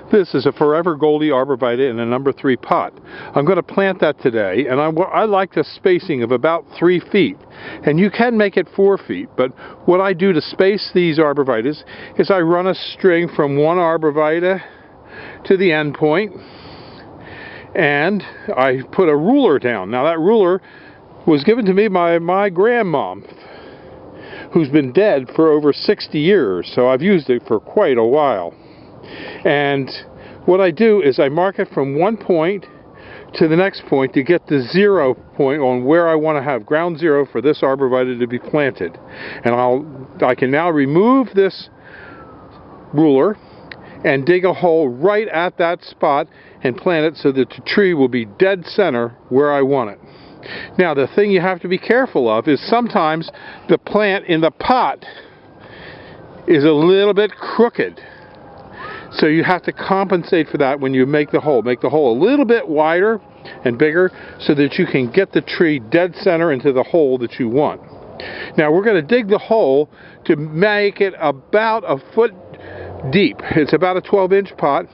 This is a Forever Goldie arborvitae in a number 3 pot. I'm going to plant that today, and I like the spacing of about 3 feet. And you can make it 4 feet, but what I do to space these arborvitaes is I run a string from one arborvitae to the end point, and I put a ruler down. Now that ruler was given to me by my grandmom, who's been dead for over 60 years, so I've used it for quite a while. And what I do is I mark it from one point to the next point to get the 0 point on where I want to have ground zero for this arborvitae to be planted. And I can now remove this ruler and dig a hole right at that spot and plant it so that the tree will be dead center where I want it. Now the thing you have to be careful of is sometimes the plant in the pot is a little bit crooked. So you have to compensate for that when you make the hole. Make the hole a little bit wider and bigger so that you can get the tree dead center into the hole that you want. Now we're going to dig the hole to make it about a foot deep. It's about a 12-inch pot,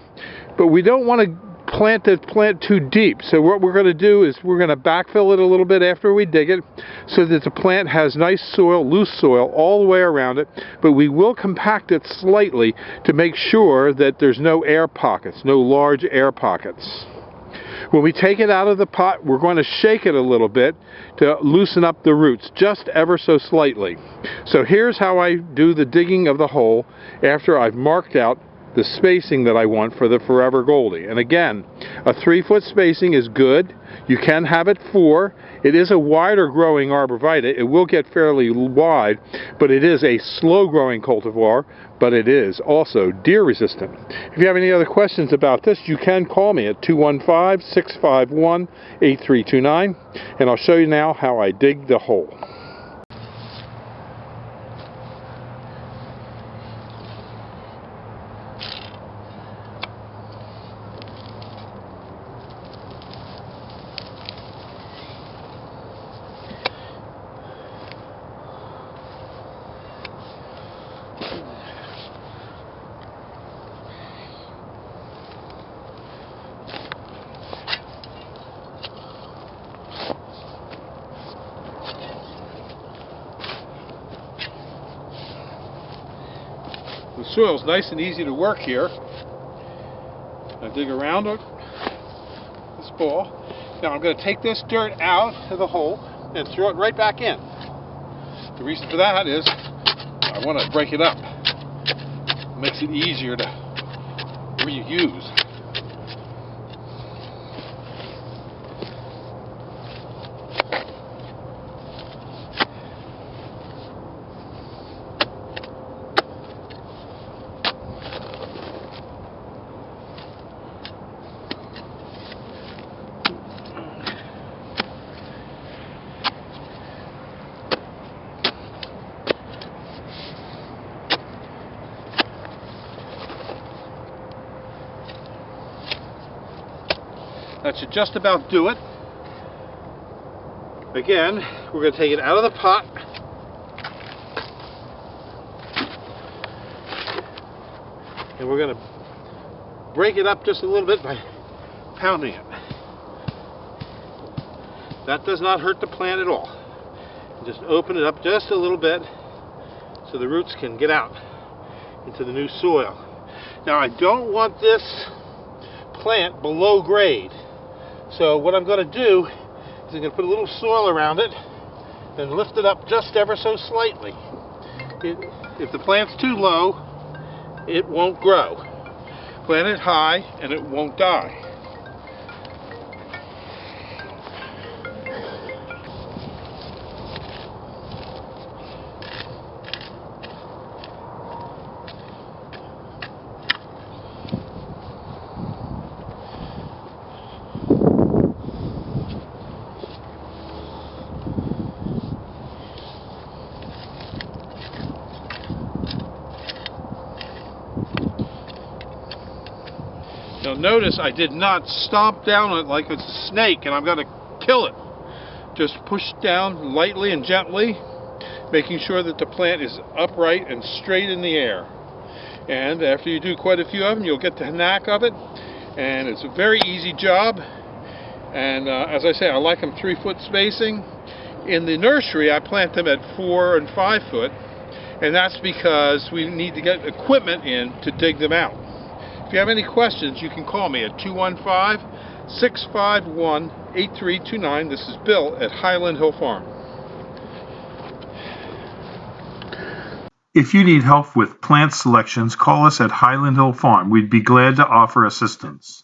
but we don't want to plant the plant too deep. So what we're going to do is we're going to backfill it a little bit after we dig it so that the plant has nice soil, loose soil all the way around it, but we will compact it slightly to make sure that there's no air pockets, no large air pockets. When we take it out of the pot, we're going to shake it a little bit to loosen up the roots, just ever so slightly. So here's how I do the digging of the hole after I've marked out the spacing that I want for the Forever Goldie. And again, a 3-foot spacing is good. You can have it 4. It is a wider growing arborvitae. It will get fairly wide, but it is a slow growing cultivar, but it is also deer resistant. If you have any other questions about this, you can call me at 215-651-8329, and I'll show you now how I dig the hole. The soil's nice and easy to work here. I dig around this ball. Now I'm going to take this dirt out of the hole and throw it right back in. The reason for that is I want to break it up. It makes it easier to reuse. That should just about do it. Again, we're going to take it out of the pot. And we're going to break it up just a little bit by pounding it. That does not hurt the plant at all. Just open it up just a little bit so the roots can get out into the new soil. Now I don't want this plant below grade. So what I'm going to do is I'm going to put a little soil around it and lift it up just ever so slightly. If the plant's too low, it won't grow. Plant it high and it won't die. Now notice I did not stomp down on it like it's a snake and I'm going to kill it. Just push down lightly and gently, making sure that the plant is upright and straight in the air. And after you do quite a few of them, you'll get the knack of it. And it's a very easy job. And as I say, I like them 3-foot spacing. In the nursery, I plant them at 4 and 5 foot. And that's because we need to get equipment in to dig them out. If you have any questions, you can call me at 215-651-8329. This is Bill at Highland Hill Farm. If you need help with plant selections, call us at Highland Hill Farm. We'd be glad to offer assistance.